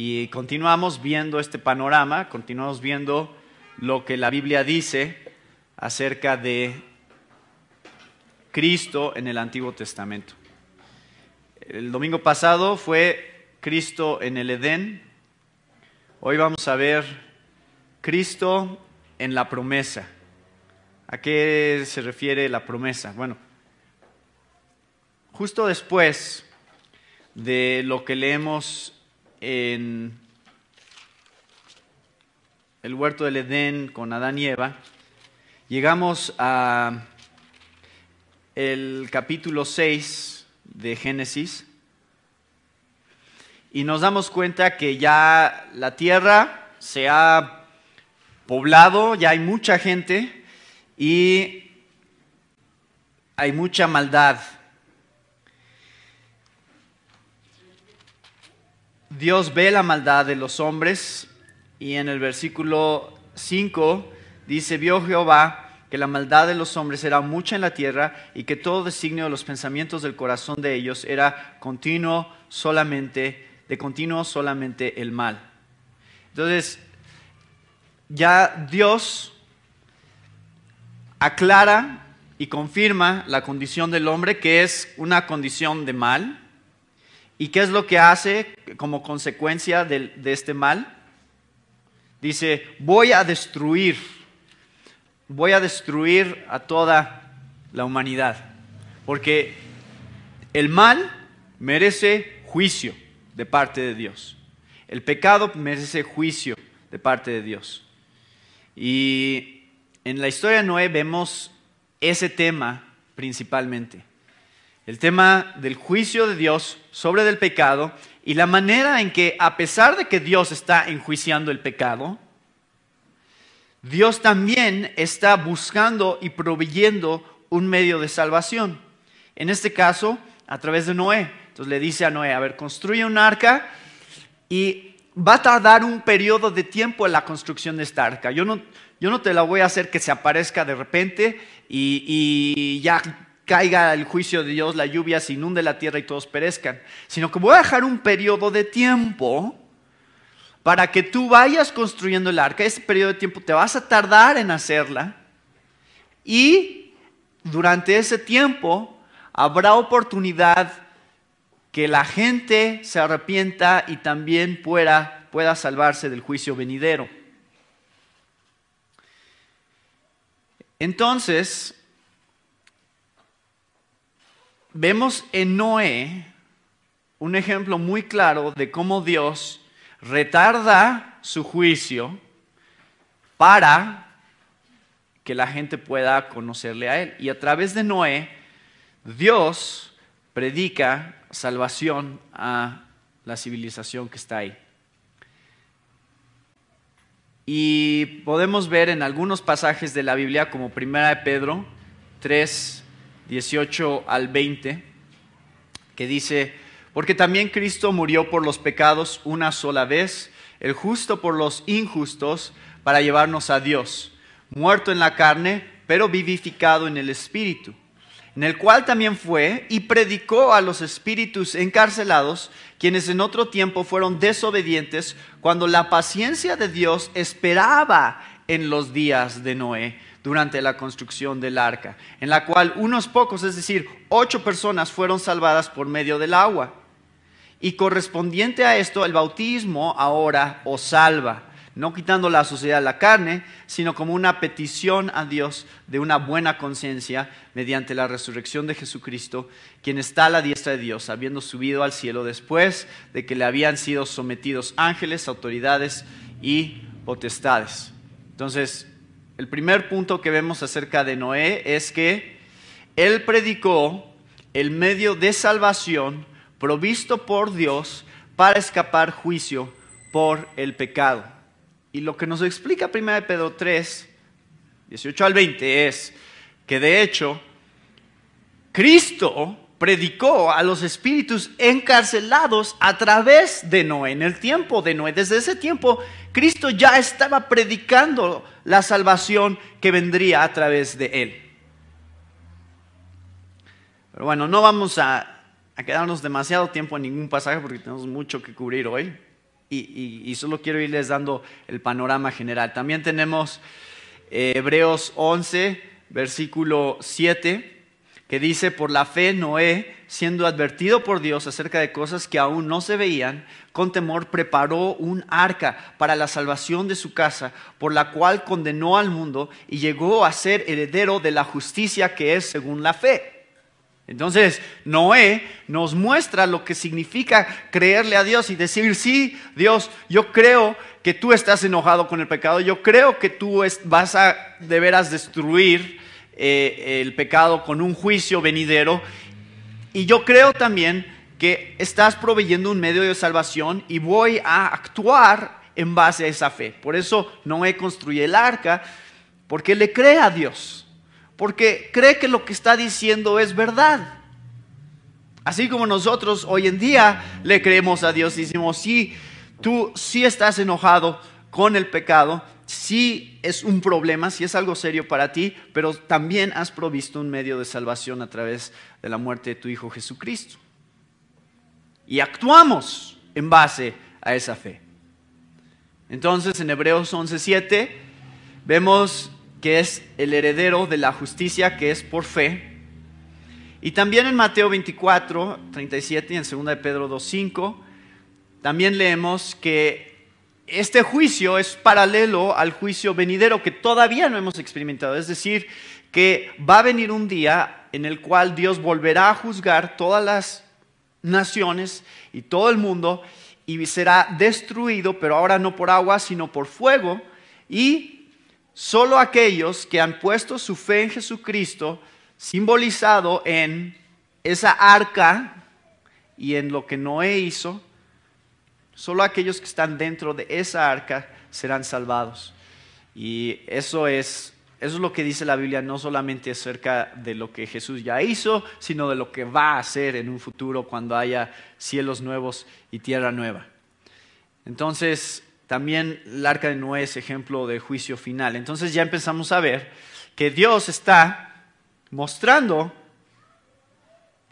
Y continuamos viendo este panorama, continuamos viendo lo que la Biblia dice acerca de Cristo en el Antiguo Testamento. El domingo pasado fue Cristo en el Edén. Hoy vamos a ver Cristo en la promesa. ¿A qué se refiere la promesa? Bueno, justo después de lo que leemos en el huerto del Edén con Adán y Eva, llegamos a el capítulo 6 de Génesis y nos damos cuenta que ya la tierra se ha poblado, ya hay mucha gente y hay mucha maldad. Dios ve la maldad de los hombres y en el versículo 5 dice: vio Jehová que la maldad de los hombres era mucha en la tierra y que todo designio de los pensamientos del corazón de ellos era de continuo solamente el mal. Entonces, ya Dios aclara y confirma la condición del hombre, que es una condición de mal. ¿Y qué es lo que hace como consecuencia de este mal? Dice: voy a destruir a toda la humanidad, porque el mal merece juicio de parte de Dios. El pecado merece juicio de parte de Dios. Y en la historia de Noé vemos ese tema principalmente. El tema del juicio de Dios sobre el pecado y la manera en que, a pesar de que Dios está enjuiciando el pecado, Dios también está buscando y proveyendo un medio de salvación. En este caso, a través de Noé. Entonces le dice a Noé: a ver, construye un arca y va a tardar un periodo de tiempo en la construcción de esta arca. Yo no te la voy a hacer que se aparezca de repente y ya caiga el juicio de Dios, la lluvia se inunde la tierra y todos perezcan, sino que voy a dejar un periodo de tiempo para que tú vayas construyendo el arca. Ese periodo de tiempo te vas a tardar en hacerla y durante ese tiempo habrá oportunidad que la gente se arrepienta y también pueda salvarse del juicio venidero. Entonces, vemos en Noé un ejemplo muy claro de cómo Dios retarda su juicio para que la gente pueda conocerle a Él. Y a través de Noé, Dios predica salvación a la civilización que está ahí. Y podemos ver en algunos pasajes de la Biblia, como 1 Pedro 3, 18 al 20, que dice: porque también Cristo murió por los pecados una sola vez, el justo por los injustos, para llevarnos a Dios, muerto en la carne, pero vivificado en el Espíritu, en el cual también fue y predicó a los espíritus encarcelados, quienes en otro tiempo fueron desobedientes, cuando la paciencia de Dios esperaba en los días de Noé, durante la construcción del arca, en la cual unos pocos, es decir, 8 personas, fueron salvadas por medio del agua. Y correspondiente a esto, el bautismo ahora os salva, no quitando la suciedad de la carne, sino como una petición a Dios de una buena conciencia mediante la resurrección de Jesucristo, quien está a la diestra de Dios, habiendo subido al cielo después de que le habían sido sometidos ángeles, autoridades y potestades. Entonces, el primer punto que vemos acerca de Noé es que él predicó el medio de salvación provisto por Dios para escapar juicio por el pecado. Y lo que nos explica 1 Pedro 3, 18 al 20 es que de hecho Cristo predicó a los espíritus encarcelados a través de Noé, en el tiempo de Noé. Desde ese tiempo Cristo ya estaba predicando la salvación que vendría a través de él. Pero bueno, no vamos a quedarnos demasiado tiempo en ningún pasaje porque tenemos mucho que cubrir hoy. y solo quiero irles dando el panorama general. También tenemos Hebreos 11, versículo 7, que dice: por la fe Noé, siendo advertido por Dios acerca de cosas que aún no se veían, con temor preparó un arca para la salvación de su casa, por la cual condenó al mundo y llegó a ser heredero de la justicia que es según la fe. Entonces, Noé nos muestra lo que significa creerle a Dios y decir: sí, Dios, yo creo que tú estás enojado con el pecado, yo creo que tú vas a de veras destruir el pecado con un juicio venidero, y yo creo también que estás proveyendo un medio de salvación y voy a actuar en base a esa fe. Por eso Noé construye el arca, porque le cree a Dios, porque cree que lo que está diciendo es verdad. Así como nosotros hoy en día le creemos a Dios y decimos: sí, tú sí estás enojado con el pecado, sí es un problema, sí es algo serio para ti, pero también has provisto un medio de salvación a través de la muerte de tu Hijo Jesucristo. Y actuamos en base a esa fe. Entonces, en Hebreos 11:7 vemos que es el heredero de la justicia que es por fe. Y también en Mateo 24:37 y en 2 de Pedro 2:5 también leemos que este juicio es paralelo al juicio venidero que todavía no hemos experimentado. Es decir, que va a venir un día en el cual Dios volverá a juzgar todas las naciones y todo el mundo, y será destruido, pero ahora no por agua, sino por fuego, y solo aquellos que han puesto su fe en Jesucristo, simbolizado en esa arca y en lo que Noé hizo, solo aquellos que están dentro de esa arca serán salvados. Y eso es lo que dice la Biblia, no solamente acerca de lo que Jesús ya hizo, sino de lo que va a hacer en un futuro cuando haya cielos nuevos y tierra nueva. Entonces, también el arca de Noé es ejemplo de juicio final. Entonces ya empezamos a ver que Dios está mostrando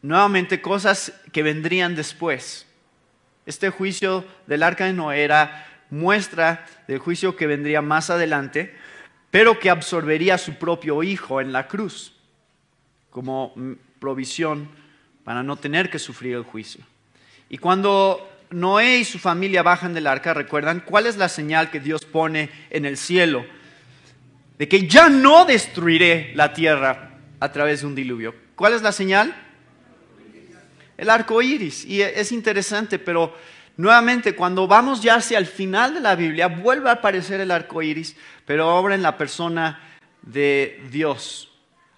nuevamente cosas que vendrían después. Este juicio del arca de Noé era muestra del juicio que vendría más adelante, pero que absorbería a su propio hijo en la cruz como provisión para no tener que sufrir el juicio. Y cuando Noé y su familia bajan del arca, ¿recuerdan cuál es la señal que Dios pone en el cielo? De que ya no destruiré la tierra a través de un diluvio. ¿Cuál es la señal? El arco iris. Y es interesante, pero nuevamente cuando vamos ya hacia el final de la Biblia, vuelve a aparecer el arco iris, pero ahora en la persona de Dios.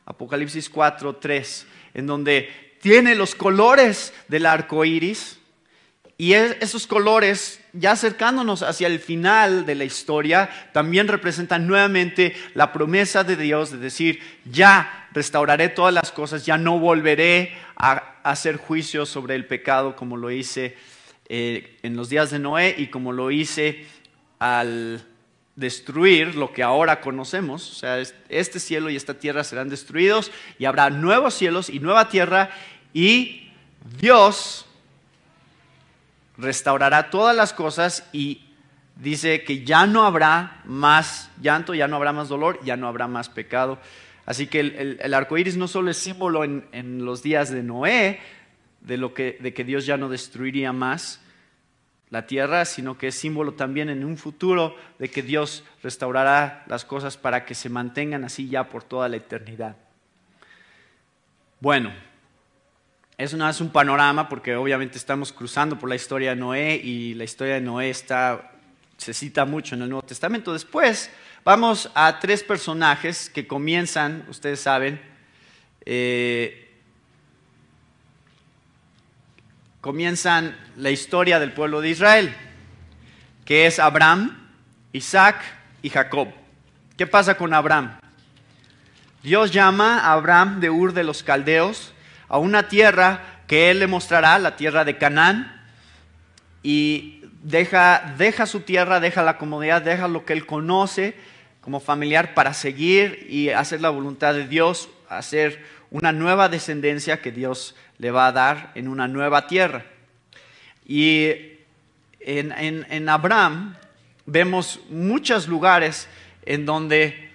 Apocalipsis 4:3, en donde tiene los colores del arco iris. Y esos colores, ya acercándonos hacia el final de la historia, también representan nuevamente la promesa de Dios de decir: ya restauraré todas las cosas, ya no volveré a hacer juicio sobre el pecado como lo hice en los días de Noé y como lo hice al destruir lo que ahora conocemos. O sea, este cielo y esta tierra serán destruidos y habrá nuevos cielos y nueva tierra, y Dios restaurará todas las cosas y dice que ya no habrá más llanto, ya no habrá más dolor, ya no habrá más pecado. Así que el arco iris no solo es símbolo en los días de Noé de que Dios ya no destruiría más la tierra, sino que es símbolo también en un futuro de que Dios restaurará las cosas para que se mantengan así ya por toda la eternidad. Bueno, eso no es un panorama porque obviamente estamos cruzando por la historia de Noé y la historia de Noé se cita mucho en el Nuevo Testamento. Después vamos a tres personajes que comienzan, ustedes saben, comienzan la historia del pueblo de Israel, que es Abraham, Isaac y Jacob. ¿Qué pasa con Abraham? Dios llama a Abraham de Ur de los Caldeos a una tierra que él le mostrará, la tierra de Canaán, y deja su tierra, deja la comodidad, deja lo que él conoce como familiar para seguir y hacer la voluntad de Dios, hacer una nueva descendencia que Dios le va a dar en una nueva tierra. Y en Abraham vemos muchos lugares en donde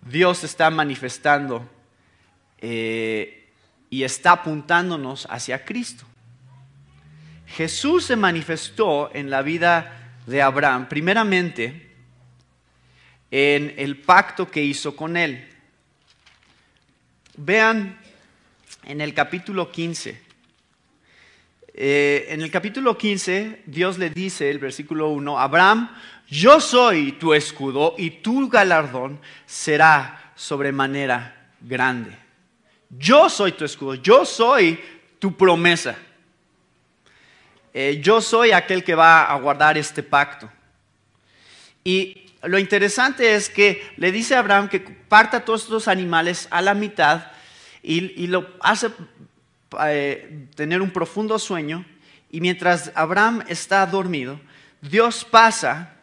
Dios está manifestando y está apuntándonos hacia Cristo. Jesús se manifestó en la vida de Abraham, primeramente en el pacto que hizo con él. Vean en el capítulo 15. En el capítulo 15, Dios le dice, el versículo 1, Abraham, yo soy tu escudo y tu galardón será sobremanera grande. Yo soy tu escudo, yo soy tu promesa. Yo soy aquel que va a guardar este pacto. Y lo interesante es que le dice a Abraham que parta todos estos animales a la mitad y lo hace tener un profundo sueño. Y mientras Abraham está dormido, Dios pasa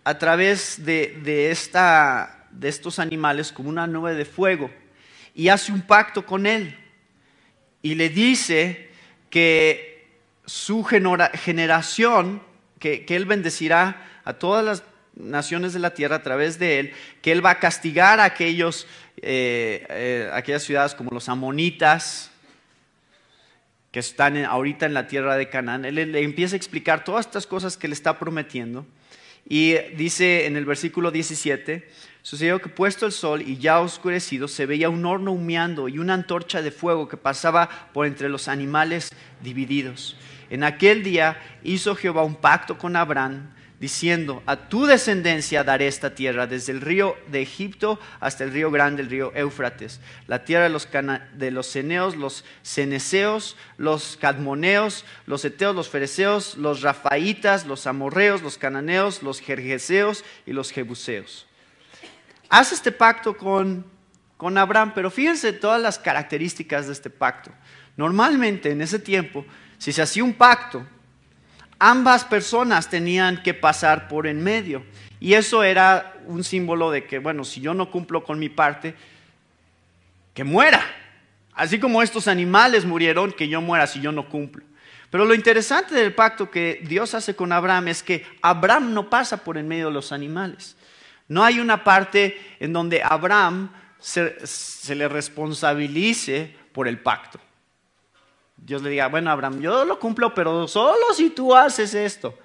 a través de estos animales como una nube de fuego y hace un pacto con él. Y le dice que su generación, que él bendecirá a todas las naciones de la tierra a través de él, que él va a castigar a aquellas ciudades como los amonitas, que están ahorita en la tierra de Canaán. Él le empieza a explicar todas estas cosas que le está prometiendo. Y dice en el versículo 17, sucedió que puesto el sol y ya oscurecido, se veía un horno humeando y una antorcha de fuego que pasaba por entre los animales divididos. En aquel día hizo Jehová un pacto con Abraham, diciendo, a tu descendencia daré esta tierra, desde el río de Egipto hasta el río grande, el río Éufrates, la tierra de los ceneos, los ceneseos, los cadmoneos, los heteos, los fereceos, los rafaitas, los amorreos, los cananeos, los gergeseos y los jebuseos. Hace este pacto con Abraham, pero fíjense todas las características de este pacto. Normalmente en ese tiempo, si se hacía un pacto, ambas personas tenían que pasar por en medio. Y eso era un símbolo de que, bueno, si yo no cumplo con mi parte, que muera. Así como estos animales murieron, que yo muera si yo no cumplo. Pero lo interesante del pacto que Dios hace con Abraham es que Abraham no pasa por en medio de los animales. No hay una parte en donde Abraham se le responsabilice por el pacto. Dios le diga, bueno, Abraham, yo lo cumplo, pero solo si tú haces esto.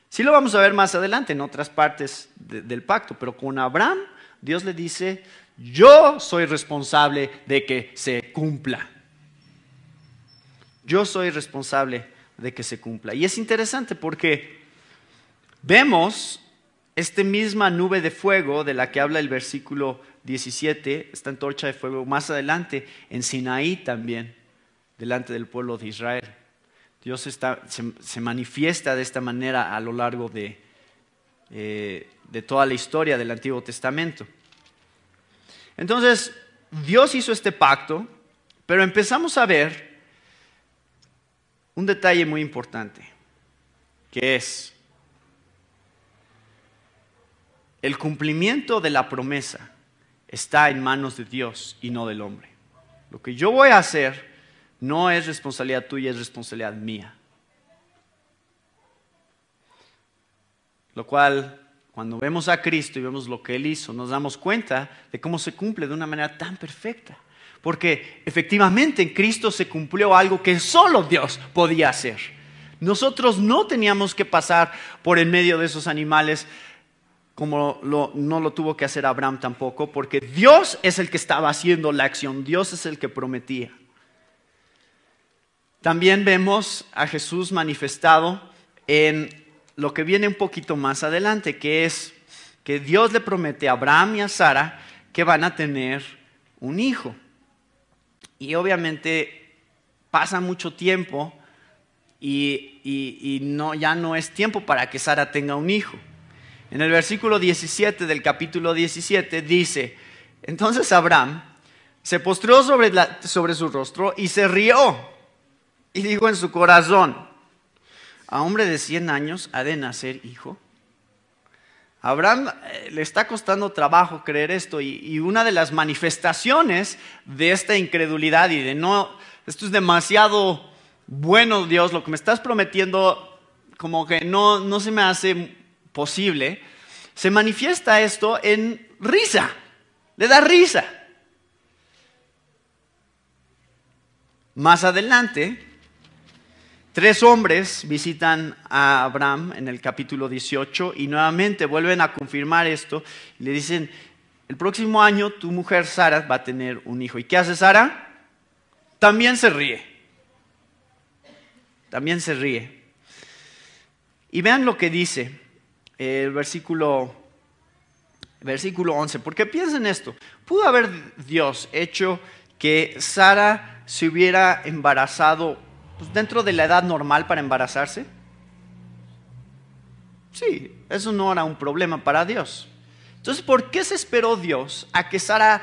Sí lo vamos a ver más adelante en otras partes del pacto, pero con Abraham, Dios le dice, yo soy responsable de que se cumpla. Yo soy responsable de que se cumpla. Y es interesante porque vemos esta misma nube de fuego de la que habla el versículo 17, esta antorcha de fuego más adelante en Sinaí también, delante del pueblo de Israel. Dios se manifiesta de esta manera a lo largo de toda la historia del Antiguo Testamento. Entonces, Dios hizo este pacto, pero empezamos a ver un detalle muy importante, que es el cumplimiento de la promesa está en manos de Dios y no del hombre. Lo que yo voy a hacer no es responsabilidad tuya, es responsabilidad mía. Lo cual, cuando vemos a Cristo y vemos lo que Él hizo, nos damos cuenta de cómo se cumple de una manera tan perfecta. Porque efectivamente en Cristo se cumplió algo que solo Dios podía hacer. Nosotros no teníamos que pasar por en medio de esos animales como no lo tuvo que hacer Abraham tampoco, porque Dios es el que estaba haciendo la acción, Dios es el que prometía. También vemos a Jesús manifestado en lo que viene un poquito más adelante, que es que Dios le promete a Abraham y a Sara que van a tener un hijo. Y obviamente pasa mucho tiempo y ya no es tiempo para que Sara tenga un hijo. En el versículo 17 del capítulo 17 dice, entonces Abraham se postró sobre su rostro y se rió. Y dijo en su corazón, ¿a hombre de 100 años ha de nacer hijo? A Abraham le está costando trabajo creer esto y una de las manifestaciones de esta incredulidad y de no, esto es demasiado bueno Dios, lo que me estás prometiendo, como que no se me hace posible, se manifiesta esto en risa, le da risa. Más adelante, 3 hombres visitan a Abraham en el capítulo 18 y nuevamente vuelven a confirmar esto y le dicen, el próximo año tu mujer Sara va a tener un hijo. ¿Y qué hace Sara? También se ríe. También se ríe. Y vean lo que dice el versículo 11. Porque piensen esto. ¿Pudo haber Dios hecho que Sara se hubiera embarazado pues, dentro de la edad normal para embarazarse? Sí, eso no era un problema para Dios. Entonces, ¿por qué se esperó Dios a que Sara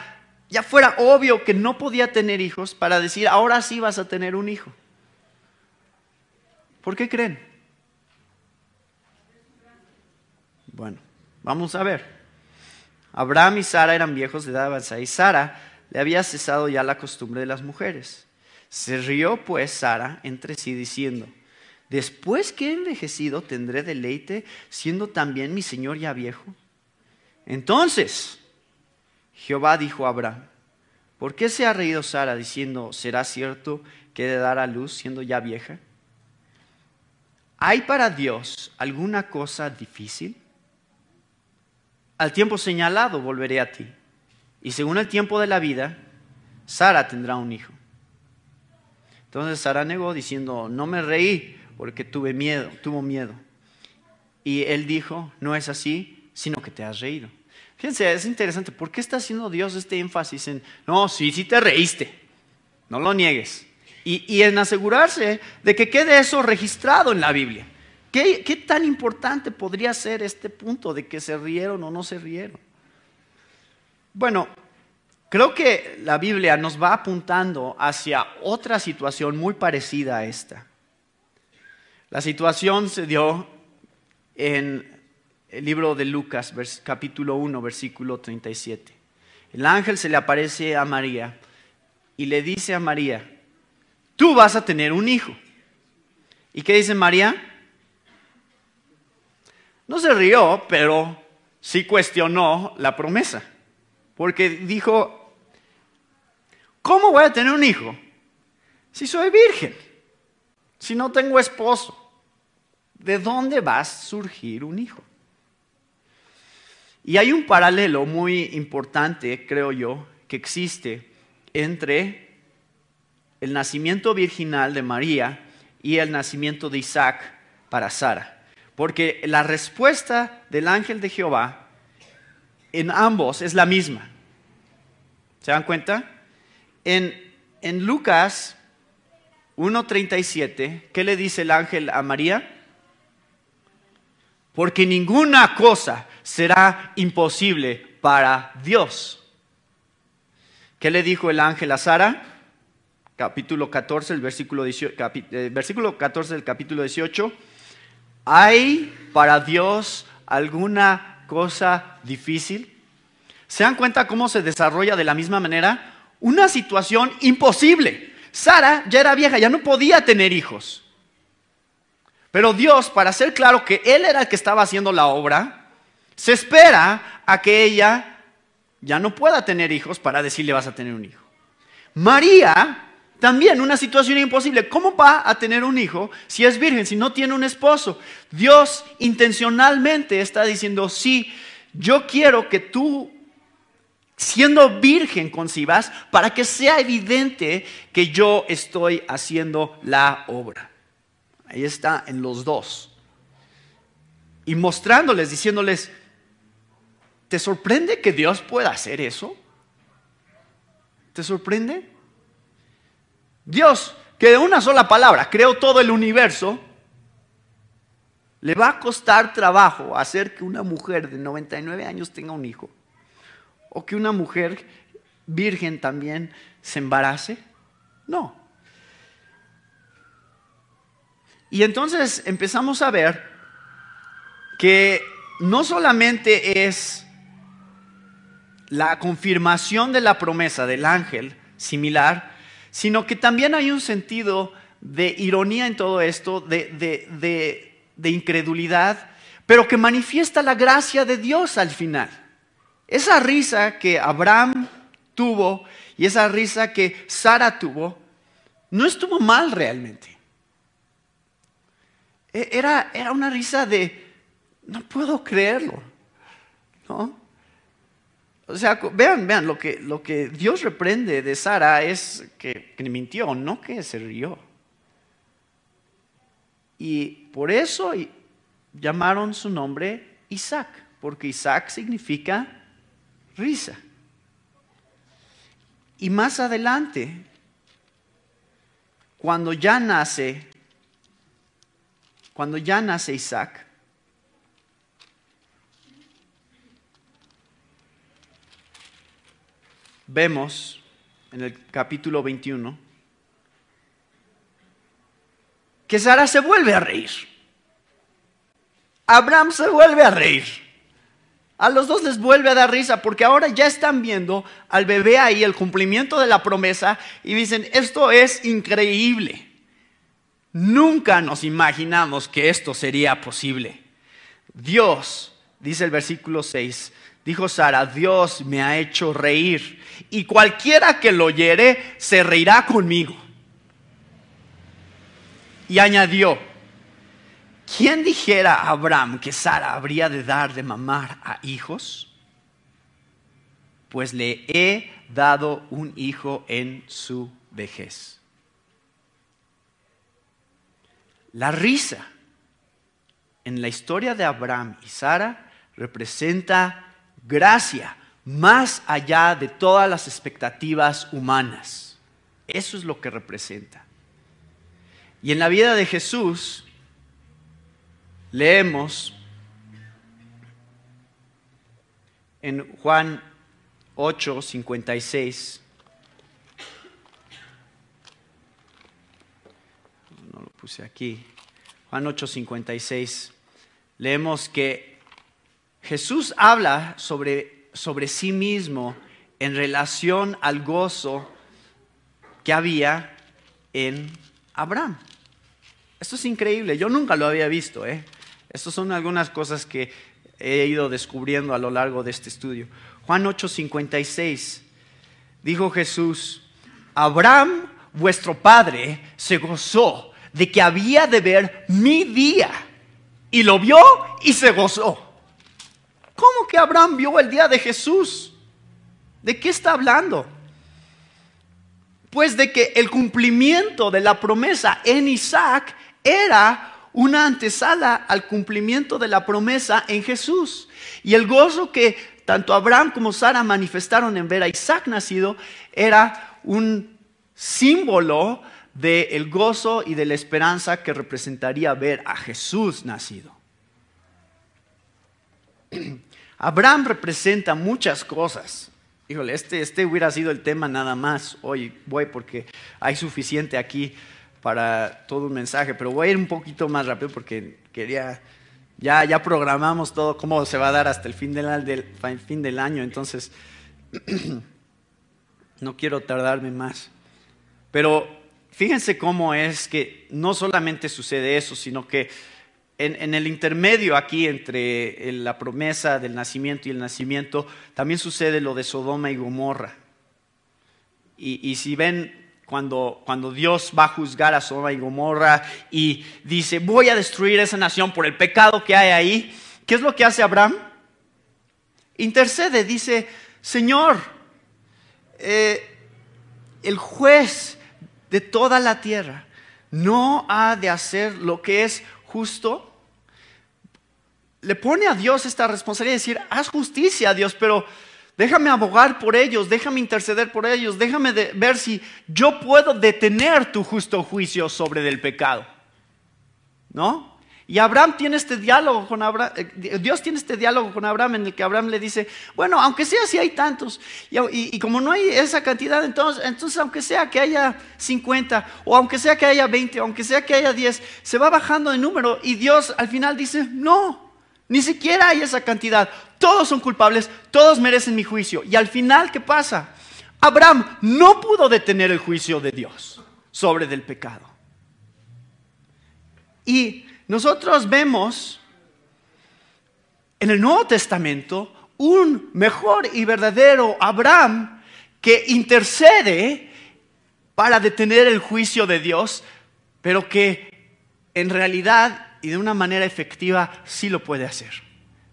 ya fuera obvio que no podía tener hijos para decir, ahora sí vas a tener un hijo? ¿Por qué creen? Bueno, vamos a ver. Abraham y Sara eran viejos de edad avanzada y Sara le había cesado ya la costumbre de las mujeres. Se rió pues Sara entre sí diciendo, después que he envejecido tendré deleite siendo también mi señor ya viejo. Entonces Jehová dijo a Abraham, ¿por qué se ha reído Sara diciendo, será cierto que he de dar a luz siendo ya vieja? ¿Hay para Dios alguna cosa difícil? Al tiempo señalado volveré a ti, y según el tiempo de la vida, Sara tendrá un hijo. Entonces Sara negó diciendo, no me reí porque tuvo miedo. Y él dijo, no es así, sino que te has reído. Fíjense, es interesante, ¿por qué está haciendo Dios este énfasis en, no, sí te reíste, no lo niegues? Y en asegurarse de que quede eso registrado en la Biblia. ¿Qué tan importante podría ser este punto de que se rieron o no se rieron? Bueno, creo que la Biblia nos va apuntando hacia otra situación muy parecida a esta. La situación se dio en el libro de Lucas, capítulo 1, versículo 37. El ángel se le aparece a María y le dice a María, tú vas a tener un hijo. ¿Y qué dice María? No se rió, pero sí cuestionó la promesa. Porque dijo, ¿cómo voy a tener un hijo si soy virgen? Si no tengo esposo. ¿De dónde va a surgir un hijo? Y hay un paralelo muy importante, creo yo, que existe entre el nacimiento virginal de María y el nacimiento de Isaac para Sara. Porque la respuesta del ángel de Jehová en ambos es la misma. ¿Se dan cuenta? En Lucas 1:37, ¿qué le dice el ángel a María? Porque ninguna cosa será imposible para Dios. ¿Qué le dijo el ángel a Sara? Capítulo 14, el versículo 14 del capítulo 18. ¿Hay para Dios alguna cosa difícil? ¿Se dan cuenta cómo se desarrolla de la misma manera? Una situación imposible. Sara ya era vieja, ya no podía tener hijos. Pero Dios, para hacer claro que Él era el que estaba haciendo la obra, se espera a que ella ya no pueda tener hijos para decirle vas a tener un hijo. María, también una situación imposible. ¿Cómo va a tener un hijo si es virgen, si no tiene un esposo? Dios intencionalmente está diciendo, sí, yo quiero que tú, siendo virgen, concibas para que sea evidente que yo estoy haciendo la obra. Ahí está en los dos. Y mostrándoles, diciéndoles, ¿te sorprende que Dios pueda hacer eso? ¿Te sorprende? Dios, que de una sola palabra creó todo el universo, ¿le va a costar trabajo hacer que una mujer de 99 años tenga un hijo? ¿O que una mujer virgen también se embarace? No. Y entonces empezamos a ver que no solamente es la confirmación de la promesa del ángel similar, sino que también hay un sentido de ironía en todo esto, de de incredulidad, pero que manifiesta la gracia de Dios al final. Esa risa que Abraham tuvo y esa risa que Sara tuvo, no estuvo mal realmente. Era una risa de, no puedo creerlo, ¿no? O sea, vean, lo que Dios reprende de Sara es que mintió, no que se rió. Y por eso llamaron su nombre Isaac, porque Isaac significa risa. Y más adelante, cuando ya nace Isaac, vemos en el capítulo 21 que Sara se vuelve a reír. Abraham se vuelve a reír. A los dos les vuelve a dar risa porque ahora ya están viendo al bebé ahí, el cumplimiento de la promesa, y dicen, esto es increíble. Nunca nos imaginamos que esto sería posible. Dios, dice el versículo 6, dijo Sara, Dios me ha hecho reír y cualquiera que lo oyere se reirá conmigo. Y añadió, ¿quién dijera a Abraham que Sara habría de dar de mamar a hijos? Pues le he dado un hijo en su vejez. La risa en la historia de Abraham y Sara representa gracia más allá de todas las expectativas humanas. Eso es lo que representa. Y en la vida de Jesús leemos en Juan 8:56. No lo puse aquí. Juan 8:56. Leemos que Jesús habla sobre sí mismo en relación al gozo que había en Abraham. Esto es increíble, yo nunca lo había visto. Estas son algunas cosas que he ido descubriendo a lo largo de este estudio. Juan 8:56, dijo Jesús, Abraham, vuestro padre, se gozó de que había de ver mi día, y lo vio y se gozó. ¿Cómo que Abraham vio el día de Jesús? ¿De qué está hablando? Pues de que el cumplimiento de la promesa en Isaac era una antesala al cumplimiento de la promesa en Jesús. Y el gozo que tanto Abraham como Sara manifestaron en ver a Isaac nacido era un símbolo del gozo y de la esperanza que representaría ver a Jesús nacido. Abraham representa muchas cosas. Híjole, este hubiera sido el tema nada más. Hoy voy porque hay suficiente aquí para todo un mensaje, pero voy a ir un poquito más rápido porque ya programamos todo, cómo se va a dar hasta el fin del año, entonces no quiero tardarme más. Pero fíjense cómo es que no solamente sucede eso, sino que en el intermedio aquí entre la promesa del nacimiento y el nacimiento, también sucede lo de Sodoma y Gomorra. Y si ven, cuando Dios va a juzgar a Sodoma y Gomorra y dice, voy a destruir esa nación por el pecado que hay ahí, ¿qué es lo que hace Abraham? Intercede, dice, Señor, el juez de toda la tierra no ha de hacer lo que es justo. Le pone a Dios esta responsabilidad de decir, haz justicia, Dios, pero déjame abogar por ellos, déjame interceder por ellos, déjame ver si yo puedo detener tu justo juicio sobre el pecado, ¿no? Y Abraham tiene este diálogo con Abraham, Dios tiene este diálogo con Abraham en el que Abraham le dice, bueno, aunque sea si hay tantos, y como no hay esa cantidad, entonces aunque sea que haya 50, o aunque sea que haya 20, o aunque sea que haya 10, se va bajando de número, y Dios al final dice, no, ni siquiera hay esa cantidad, todos son culpables, todos merecen mi juicio. Y al final, ¿qué pasa? Abraham no pudo detener el juicio de Dios sobre del pecado. Y nosotros vemos en el Nuevo Testamento un mejor y verdadero Abraham que intercede para detener el juicio de Dios, pero que en realidad y de una manera efectiva sí lo puede hacer.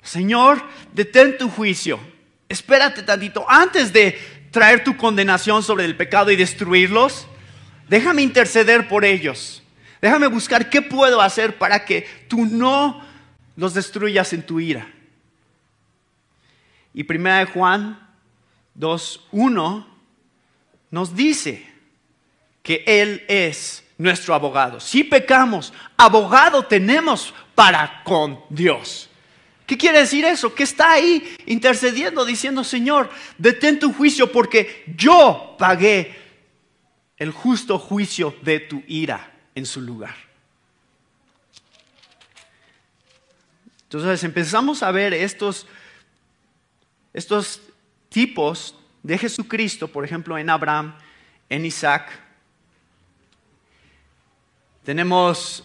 Señor, detén tu juicio. Espérate tantito. Antes de traer tu condenación sobre el pecado y destruirlos, déjame interceder por ellos. Déjame buscar qué puedo hacer para que tú no los destruyas en tu ira. Y 1 Juan 2:1 nos dice que Él es nuestro abogado. Si pecamos, abogado tenemos para con Dios. ¿Qué quiere decir eso? Que está ahí intercediendo, diciendo, Señor, detén tu juicio porque yo pagué el justo juicio de tu ira en su lugar. Entonces empezamos a ver estos tipos de Jesucristo, por ejemplo, en Abraham, en Isaac. Tenemos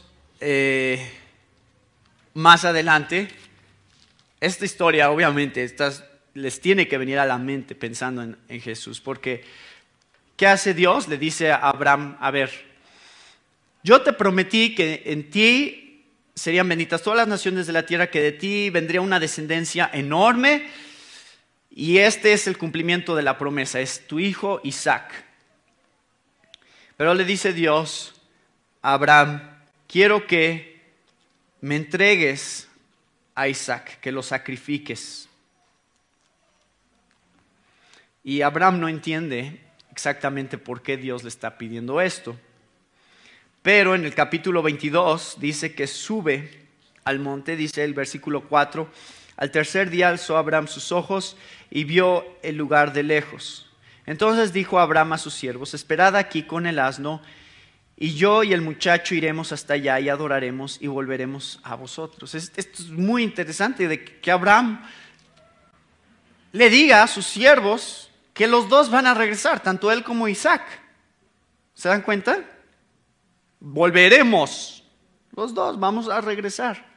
más adelante, esta historia obviamente les tiene que venir a la mente pensando en Jesús, porque ¿qué hace Dios? Le dice a Abraham, a ver, yo te prometí que en ti serían benditas todas las naciones de la tierra, que de ti vendría una descendencia enorme, y este es el cumplimiento de la promesa, es tu hijo Isaac. Pero le dice Dios a Abraham, quiero que me entregues a Isaac, que lo sacrifiques. Y Abraham no entiende exactamente por qué Dios le está pidiendo esto. Pero en el capítulo 22 dice que sube al monte, dice el versículo 4, al tercer día alzó Abraham sus ojos y vio el lugar de lejos. Entonces dijo Abraham a sus siervos, esperad aquí con el asno, y yo y el muchacho iremos hasta allá y adoraremos y volveremos a vosotros. Esto es muy interesante, de que Abraham le diga a sus siervos que los dos van a regresar, tanto él como Isaac. ¿Se dan cuenta? Volveremos, los dos vamos a regresar.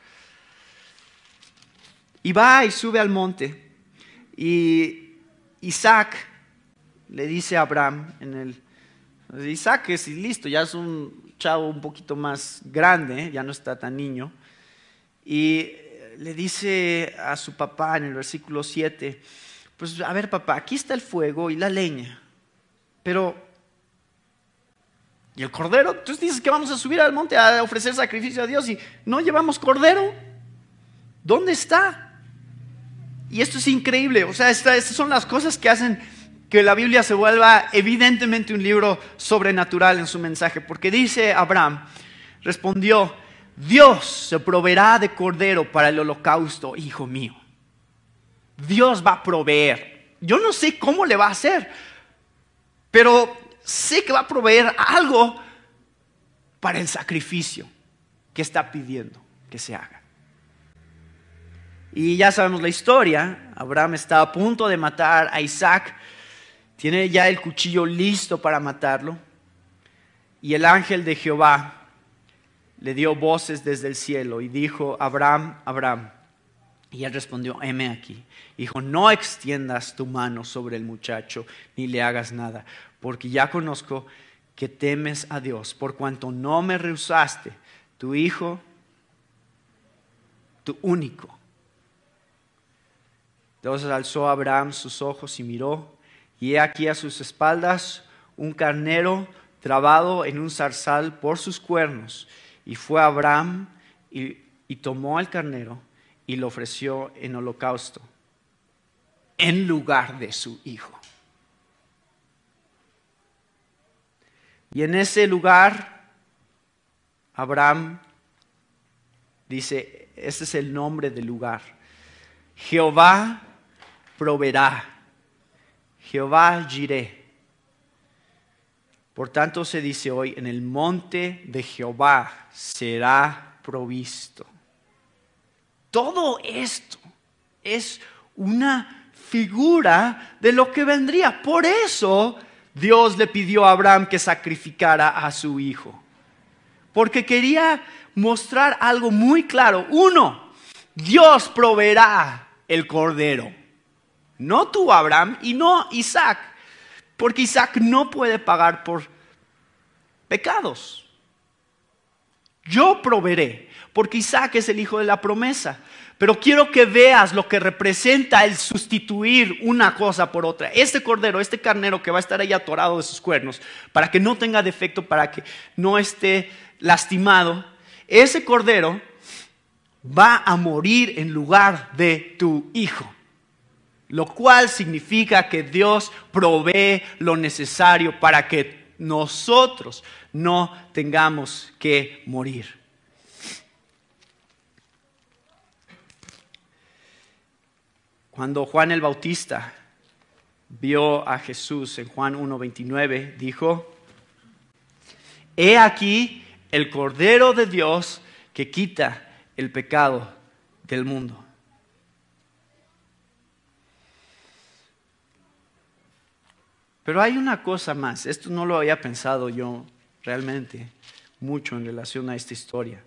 Y va y sube al monte. Y Isaac le dice a Abraham, Isaac es listo, ya es un chavo un poquito más grande, ya no está tan niño. Y le dice a su papá en el versículo 7, pues a ver papá, aquí está el fuego y la leña, pero ¿y el cordero? Tú dices que vamos a subir al monte a ofrecer sacrificio a Dios y no llevamos cordero. ¿Dónde está? Y esto es increíble, o sea, estas son las cosas que hacen que la Biblia se vuelva evidentemente un libro sobrenatural en su mensaje, porque dice Abraham, respondió, Dios se proveerá de cordero para el holocausto, hijo mío. Dios va a proveer. Yo no sé cómo le va a hacer, pero sé que va a proveer algo para el sacrificio que está pidiendo que se haga. Y ya sabemos la historia. Abraham está a punto de matar a Isaac. Tiene ya el cuchillo listo para matarlo. Y el ángel de Jehová le dio voces desde el cielo y dijo, Abraham, Abraham. Y él respondió, heme aquí. Dijo, no extiendas tu mano sobre el muchacho, ni le hagas nada, porque ya conozco que temes a Dios, por cuanto no me rehusaste tu hijo, tu único. Entonces alzó Abraham sus ojos y miró, y he aquí a sus espaldas un carnero trabado en un zarzal por sus cuernos. Y fue Abraham y tomó el carnero y lo ofreció en holocausto, en lugar de su hijo. Y en ese lugar, Abraham dice, ese es el nombre del lugar. Jehová proveerá. Jehová Jireh. Por tanto se dice hoy, en el monte de Jehová será provisto. Todo esto es una figura de lo que vendría. Por eso Dios le pidió a Abraham que sacrificara a su hijo. Porque quería mostrar algo muy claro. Uno, Dios proveerá el cordero. No tú, Abraham, y no Isaac. Porque Isaac no puede pagar por pecados. Yo proveeré, porque Isaac es el hijo de la promesa. Pero quiero que veas lo que representa el sustituir una cosa por otra. Este cordero, este carnero que va a estar ahí atorado de sus cuernos, para que no tenga defecto, para que no esté lastimado, ese cordero va a morir en lugar de tu hijo. Lo cual significa que Dios provee lo necesario para que nosotros no tengamos que morir. Cuando Juan el Bautista vio a Jesús en Juan 1:29, dijo: He aquí el Cordero de Dios que quita el pecado del mundo. Pero hay una cosa más, esto no lo había pensado yo realmente mucho en relación a esta historia,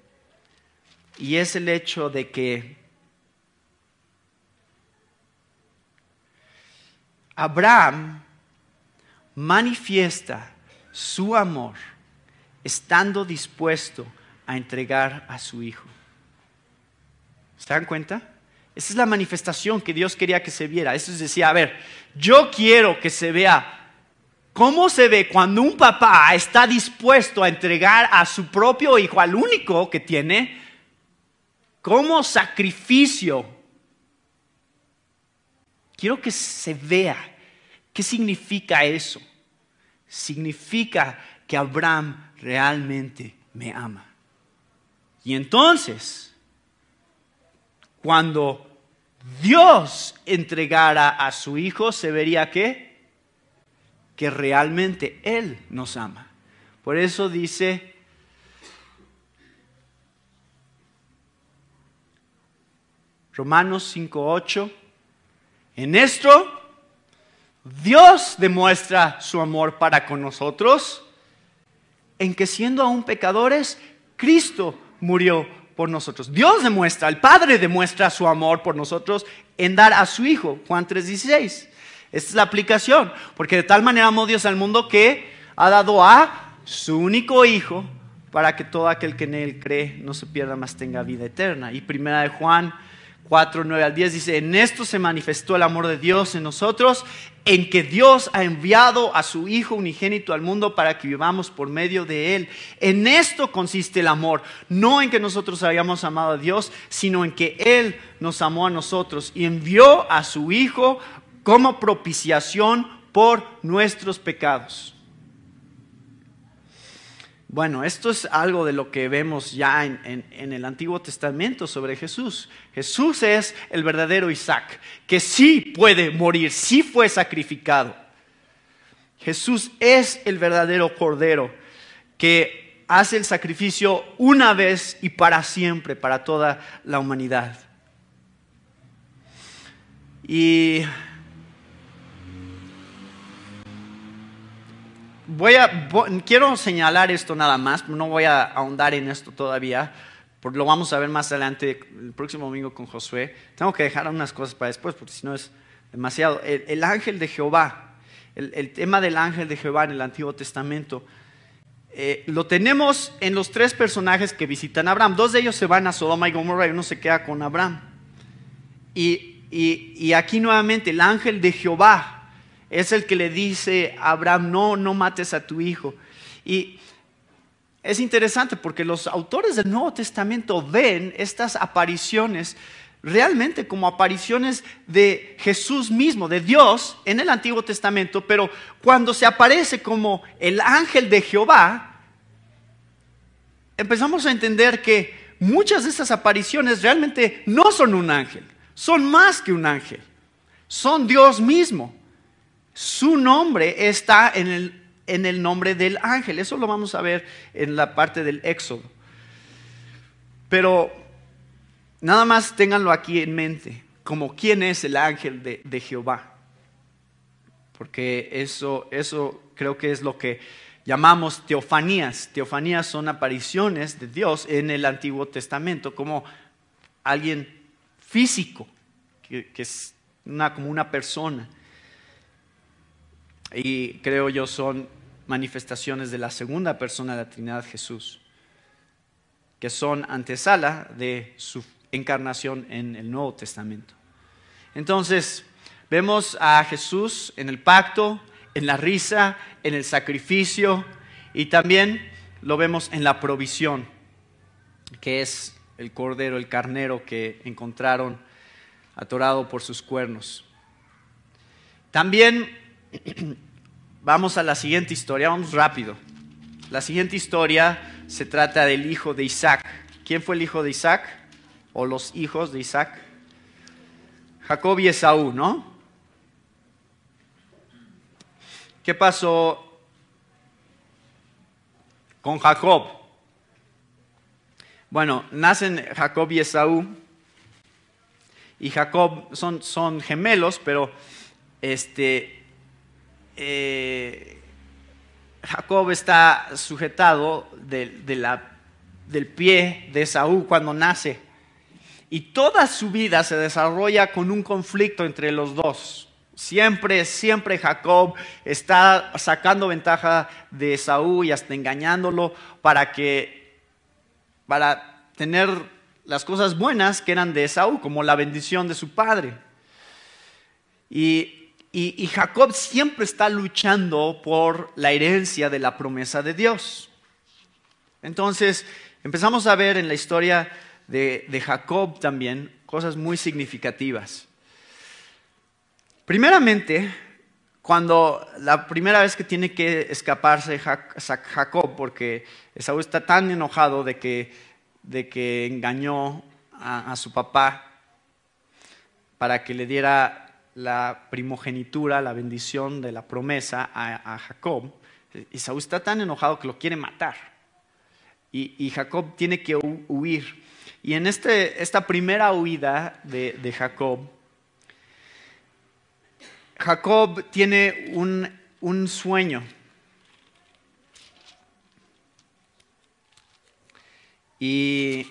y es el hecho de que Abraham manifiesta su amor estando dispuesto a entregar a su hijo. ¿Se dan cuenta? Esa es la manifestación que Dios quería que se viera. Eso decía, a ver, yo quiero que se vea cómo se ve cuando un papá está dispuesto a entregar a su propio hijo, al único que tiene, como sacrificio. Quiero que se vea. ¿Qué significa eso? Significa que Abraham realmente me ama. Y entonces, cuando Dios entregara a su hijo, se vería que realmente Él nos ama. Por eso dice Romanos 5:8, en esto Dios demuestra su amor para con nosotros, en que siendo aún pecadores, Cristo murió por nosotros. Dios demuestra, el Padre demuestra su amor por nosotros en dar a su Hijo, Juan 3:16. Esta es la aplicación, porque de tal manera amó Dios al mundo que ha dado a su único Hijo, para que todo aquel que en Él cree no se pierda, mas tenga vida eterna. Y primera de Juan 4:9-10 dice: en esto se manifestó el amor de Dios en nosotros, en que Dios ha enviado a su Hijo unigénito al mundo para que vivamos por medio de Él. En esto consiste el amor, no en que nosotros hayamos amado a Dios, sino en que Él nos amó a nosotros y envió a su Hijo como propiciación por nuestros pecados. Bueno, esto es algo de lo que vemos ya en el Antiguo Testamento sobre Jesús. Jesús es el verdadero Isaac, que sí puede morir, sí fue sacrificado. Jesús es el verdadero Cordero, que hace el sacrificio una vez y para siempre, para toda la humanidad. Y quiero señalar esto nada más, no voy a ahondar en esto todavía, porque lo vamos a ver más adelante el próximo domingo con Josué. Tengo que dejar unas cosas para después, porque si no es demasiado. El ángel de Jehová, el tema del ángel de Jehová en el Antiguo Testamento, lo tenemos en los tres personajes que visitan a Abraham. Dos de ellos se van a Sodoma y Gomorra y uno se queda con Abraham. Y aquí nuevamente el ángel de Jehová es el que le dice a Abraham: no mates a tu hijo. Y es interesante porque los autores del Nuevo Testamento ven estas apariciones realmente como apariciones de Jesús mismo, de Dios en el Antiguo Testamento, pero cuando se aparece como el ángel de Jehová, empezamos a entender que muchas de estas apariciones realmente no son un ángel, son más que un ángel, son Dios mismo. Su nombre está en el nombre del ángel. Eso lo vamos a ver en la parte del Éxodo. Pero nada más ténganlo aquí en mente, como quién es el ángel de Jehová. Porque eso creo que es lo que llamamos teofanías. Teofanías son apariciones de Dios en el Antiguo Testamento, como alguien físico, que es como una persona. Y creo yo son manifestaciones de la segunda persona de la Trinidad, Jesús, que son antesala de su encarnación en el Nuevo Testamento. Entonces, vemos a Jesús en el pacto, en la risa, en el sacrificio, y también lo vemos en la provisión, que es el cordero, el carnero que encontraron atorado por sus cuernos. También vamos a la siguiente historia, vamos rápido. La siguiente historia se trata del hijo de Isaac. ¿Quién fue el hijo de Isaac? O los hijos de Isaac. Jacob y Esaú, ¿no? ¿Qué pasó con Jacob? Bueno, nacen Jacob y Esaú. Y Jacob son gemelos, pero Jacob está sujetado del pie de Esaú cuando nace. Y toda su vida se desarrolla con un conflicto entre los dos. Siempre Jacob está sacando ventaja de Esaú y hasta engañándolo para tener las cosas buenas que eran de Esaú, como la bendición de su padre. Y Jacob siempre está luchando por la herencia de la promesa de Dios. Entonces, empezamos a ver en la historia de Jacob también cosas muy significativas. Primeramente, cuando la primera vez que tiene que escaparse Jacob, porque Esaú está tan enojado de que engañó a su papá para que le diera la primogenitura, la bendición de la promesa a Jacob. Esaú está tan enojado que lo quiere matar. Y Jacob tiene que huir. Y en esta primera huida de Jacob tiene un sueño. Y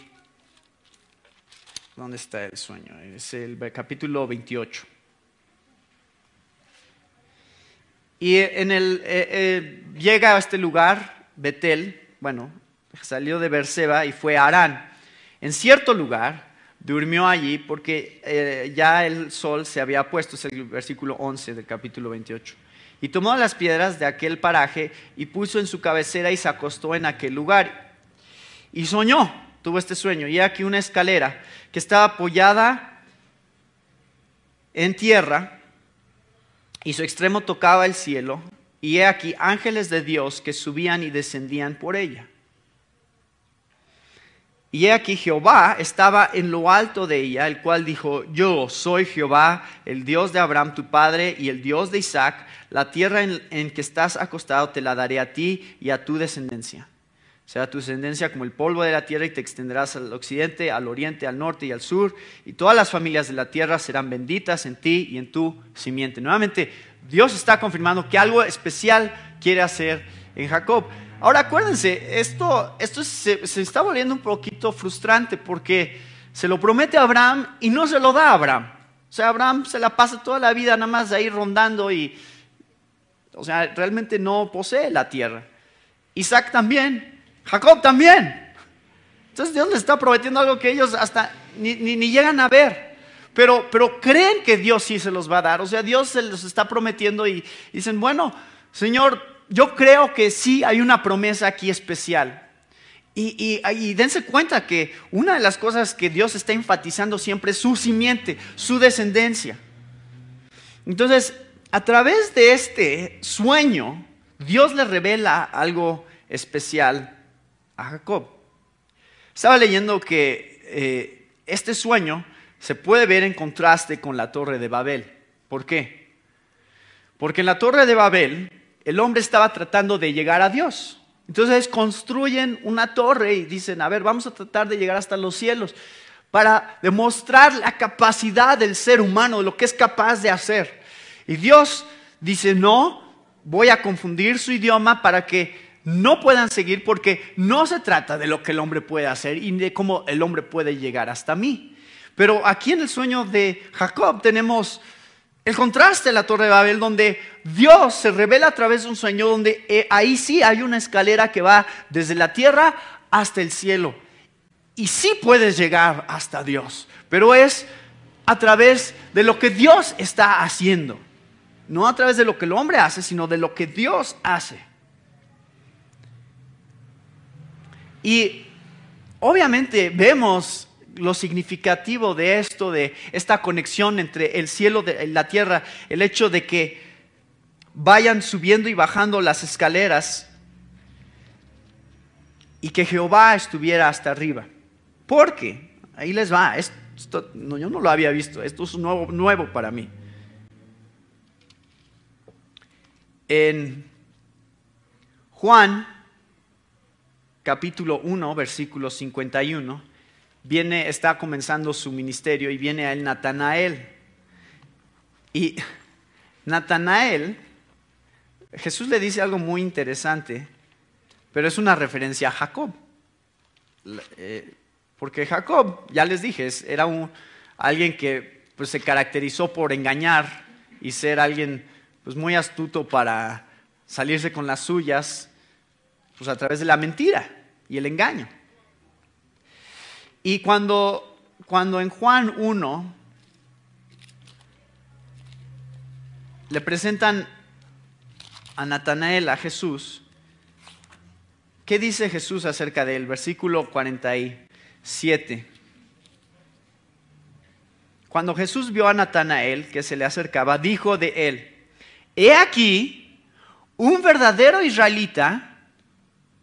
¿dónde está el sueño? Es el capítulo 28. Y llega a este lugar, Betel, salió de Beerseba y fue a Harán. En cierto lugar durmió allí porque ya el sol se había puesto, es el versículo 11 del capítulo 28. Y tomó las piedras de aquel paraje y puso en su cabecera y se acostó en aquel lugar. Y tuvo este sueño, y aquí una escalera que estaba apoyada en tierra y su extremo tocaba el cielo, y he aquí ángeles de Dios que subían y descendían por ella. Y he aquí Jehová estaba en lo alto de ella, el cual dijo: yo soy Jehová, el Dios de Abraham tu padre y el Dios de Isaac. La tierra en que estás acostado te la daré a ti y a tu descendencia. Será tu descendencia como el polvo de la tierra, y te extenderás al occidente, al oriente, al norte y al sur. Y todas las familias de la tierra serán benditas en ti y en tu simiente. Nuevamente, Dios está confirmando que algo especial quiere hacer en Jacob. Ahora acuérdense, esto se está volviendo un poquito frustrante porque se lo promete a Abraham y no se lo da a Abraham. O sea, Abraham se la pasa toda la vida nada más ahí rondando y, realmente no posee la tierra. Isaac también, Jacob también. Entonces Dios les está prometiendo algo que ellos hasta ni llegan a ver. Pero creen que Dios sí se los va a dar. O sea, Dios se los está prometiendo y dicen: bueno, Señor, yo creo que sí hay una promesa aquí especial. Y dense cuenta que una de las cosas que Dios está enfatizando siempre es su simiente, su descendencia. Entonces, a través de este sueño, Dios le revela algo especial a Jacob. Estaba leyendo que este sueño se puede ver en contraste con la Torre de Babel. ¿Por qué? Porque en la Torre de Babel el hombre estaba tratando de llegar a Dios. Entonces construyen una torre y dicen: a ver, vamos a tratar de llegar hasta los cielos para demostrar la capacidad del ser humano, lo que es capaz de hacer. Y Dios dice: no, voy a confundir su idioma para que no puedan seguir, porque no se trata de lo que el hombre puede hacer y de cómo el hombre puede llegar hasta mí. Pero aquí en el sueño de Jacob tenemos el contraste de la Torre de Babel, donde Dios se revela a través de un sueño, donde ahí sí hay una escalera que va desde la tierra hasta el cielo. Y sí puedes llegar hasta Dios, pero es a través de lo que Dios está haciendo. No a través de lo que el hombre hace, sino de lo que Dios hace. Y obviamente vemos lo significativo de esto, de esta conexión entre el cielo y la tierra, el hecho de que vayan subiendo y bajando las escaleras y que Jehová estuviera hasta arriba. Porque, ahí les va, no, yo no lo había visto, esto es nuevo para mí. En Juan, capítulo 1, versículo 51, está comenzando su ministerio y viene a él Natanael. Y Natanael, Jesús le dice algo muy interesante, pero es una referencia a Jacob. Porque Jacob, ya les dije, era alguien que pues, se caracterizó por engañar y ser alguien pues, muy astuto para salirse con las suyas pues, a través de la mentira y el engaño. Y cuando en Juan 1 le presentan a Natanael a Jesús, ¿qué dice Jesús acerca de él? Versículo 47. Cuando Jesús vio a Natanael que se le acercaba, dijo de él: he aquí un verdadero israelita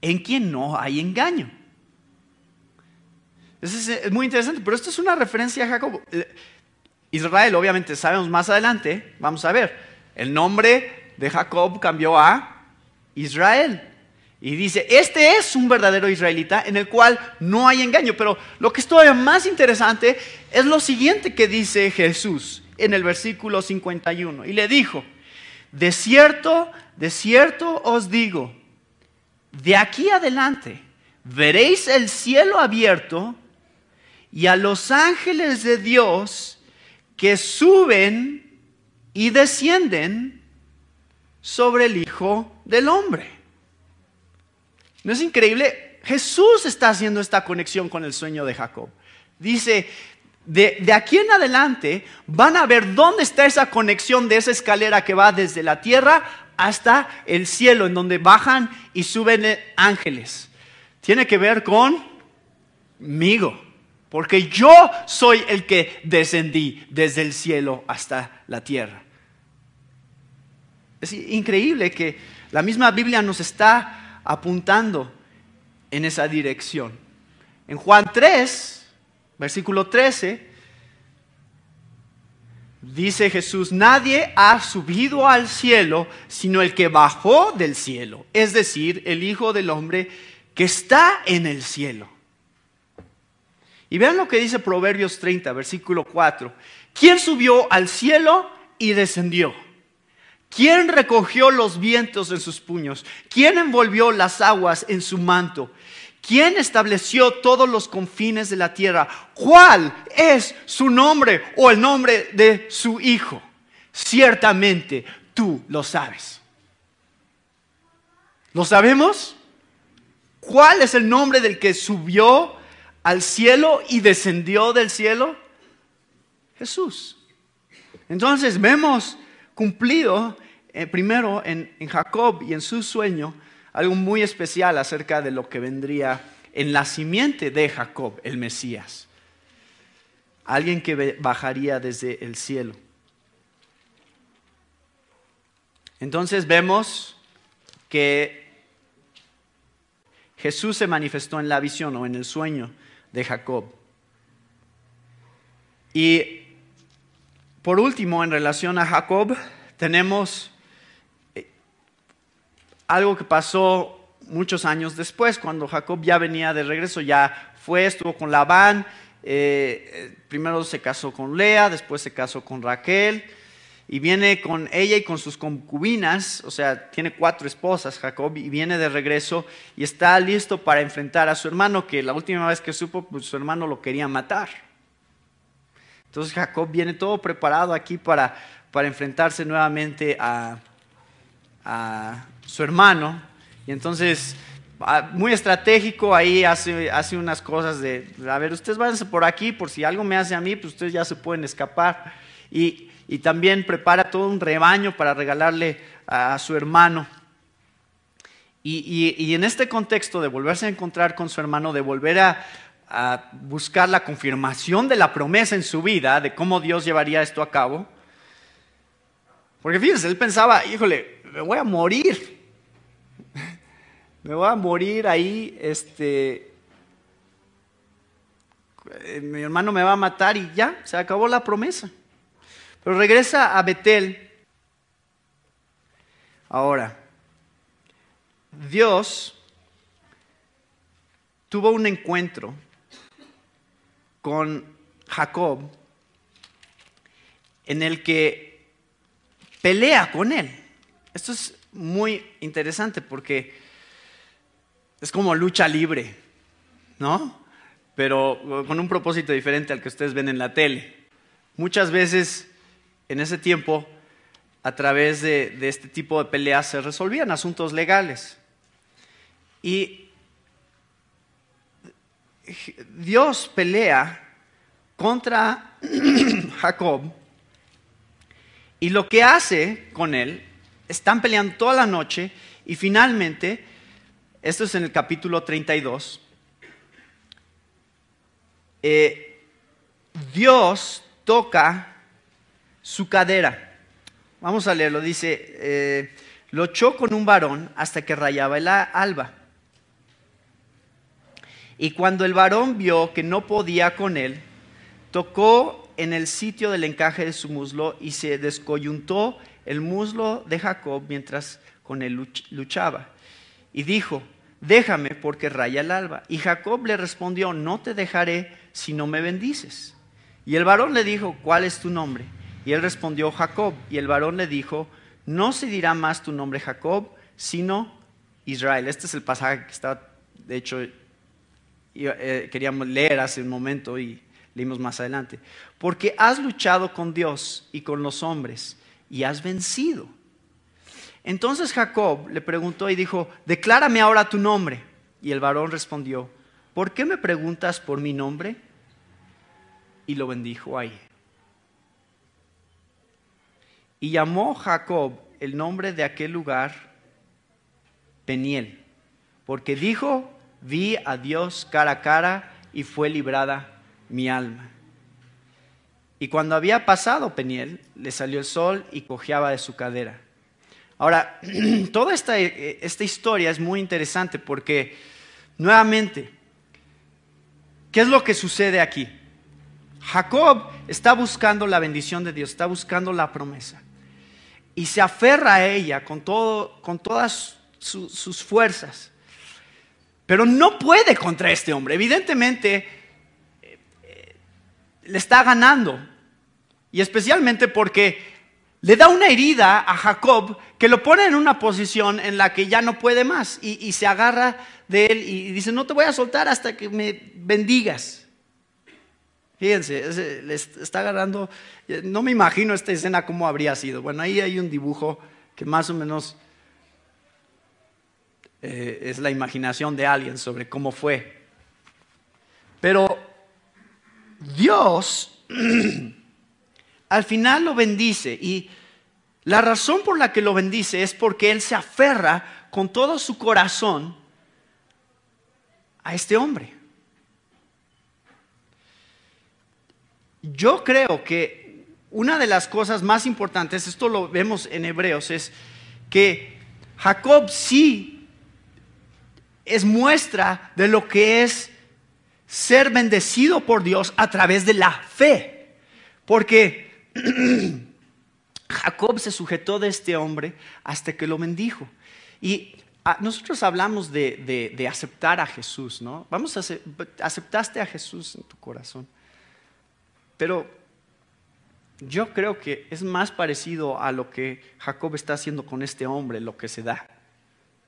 en quien no hay engaño. Es muy interesante, pero esto es una referencia a Jacob. Israel, obviamente, sabemos más adelante, vamos a ver, el nombre de Jacob cambió a Israel. Y dice, este es un verdadero israelita en el cual no hay engaño. Pero lo que es todavía más interesante es lo siguiente que dice Jesús en el versículo 51. Y le dijo, de cierto os digo, de aquí adelante veréis el cielo abierto y a los ángeles de Dios que suben y descienden sobre el Hijo del Hombre. ¿No es increíble? Jesús está haciendo esta conexión con el sueño de Jacob. Dice, de aquí en adelante van a ver dónde está esa conexión de esa escalera que va desde la tierra hasta el cielo, en donde bajan y suben ángeles. Tiene que ver conmigo, porque yo soy el que descendí desde el cielo hasta la tierra. Es increíble que la misma Biblia nos está apuntando en esa dirección. En Juan 3, versículo 13, dice Jesús, nadie ha subido al cielo sino el que bajó del cielo, es decir, el Hijo del Hombre que está en el cielo. Y vean lo que dice Proverbios 30, versículo 4. ¿Quién subió al cielo y descendió? ¿Quién recogió los vientos en sus puños? ¿Quién envolvió las aguas en su manto? ¿Quién estableció todos los confines de la tierra? ¿Cuál es su nombre o el nombre de su Hijo? Ciertamente tú lo sabes. ¿Lo sabemos? ¿Cuál es el nombre del que subió al cielo y descendió del cielo? Jesús. Entonces vemos cumplido primero en Jacob y en su sueño algo muy especial acerca de lo que vendría en la simiente de Jacob, el Mesías. Alguien que bajaría desde el cielo. Entonces vemos que Jesús se manifestó en la visión o en el sueño de Jacob. Y por último, en relación a Jacob, tenemos algo que pasó muchos años después, cuando Jacob ya venía de regreso, ya estuvo con Labán, primero se casó con Lea, después se casó con Raquel, y viene con ella y con sus concubinas, o sea, tiene 4 esposas Jacob, y viene de regreso y está listo para enfrentar a su hermano, que la última vez que supo, pues su hermano lo quería matar. Entonces Jacob viene todo preparado aquí para enfrentarse nuevamente a su hermano, y entonces muy estratégico ahí hace unas cosas de, a ver, ustedes váyanse por aquí, por si algo me hace a mí, pues ustedes ya se pueden escapar, y también prepara todo un rebaño para regalarle a su hermano, y en este contexto de volverse a encontrar con su hermano, de volver a buscar la confirmación de la promesa en su vida, de cómo Dios llevaría esto a cabo, porque fíjense, él pensaba, híjole, me voy a morir. Me voy a morir ahí, mi hermano me va a matar y ya, se acabó la promesa. Pero regresa a Betel. Ahora, Dios tuvo un encuentro con Jacob en el que pelea con él. Esto es muy interesante porque es como lucha libre, ¿no? Pero con un propósito diferente al que ustedes ven en la tele. Muchas veces en ese tiempo, a través de este tipo de peleas, se resolvían asuntos legales. Y Dios pelea contra Jacob, y lo que hace con él, están peleando toda la noche, y finalmente, esto es en el capítulo 32, Dios toca su cadera. Vamos a leerlo, dice, lo echó con un varón hasta que rayaba el alba. Y cuando el varón vio que no podía con él, tocó en el sitio del encaje de su muslo y se descoyuntó el muslo de Jacob mientras con él luchaba. Y dijo, déjame porque raya el alba. Y Jacob le respondió, no te dejaré si no me bendices. Y el varón le dijo, ¿cuál es tu nombre? Y él respondió, Jacob. Y el varón le dijo, no se dirá más tu nombre Jacob, sino Israel. Este es el pasaje que está, de hecho, queríamos leer hace un momento y leímos más adelante. Porque has luchado con Dios y con los hombres y has vencido. Entonces Jacob le preguntó y dijo, declárame ahora tu nombre. Y el varón respondió, ¿por qué me preguntas por mi nombre? Y lo bendijo ahí. Y llamó Jacob el nombre de aquel lugar Peniel, porque dijo, vi a Dios cara a cara y fue librada mi alma. Y cuando había pasado Peniel, le salió el sol y cojeaba de su cadera. Ahora, toda esta historia es muy interesante porque, nuevamente, ¿qué es lo que sucede aquí? Jacob está buscando la bendición de Dios, está buscando la promesa. Y se aferra a ella con todas sus fuerzas. Pero no puede contra este hombre. Evidentemente, le está ganando. Y especialmente porque le da una herida a Jacob que lo pone en una posición en la que ya no puede más. Y se agarra de él y dice, no te voy a soltar hasta que me bendigas. Fíjense, le está agarrando. No me imagino esta escena cómo habría sido. Bueno, ahí hay un dibujo que más o menos es la imaginación de alguien sobre cómo fue. Pero Dios al final lo bendice, y la razón por la que lo bendice es porque Él se aferra con todo su corazón a este hombre. Yo creo que una de las cosas más importantes, esto lo vemos en Hebreos, es que Jacob sí es muestra de lo que es ser bendecido por Dios a través de la fe. Porque Jacob se sujetó de este hombre hasta que lo bendijo. Y nosotros hablamos de aceptar a Jesús, ¿no? Aceptaste a Jesús en tu corazón. Pero yo creo que es más parecido a lo que Jacob está haciendo con este hombre, lo que se da.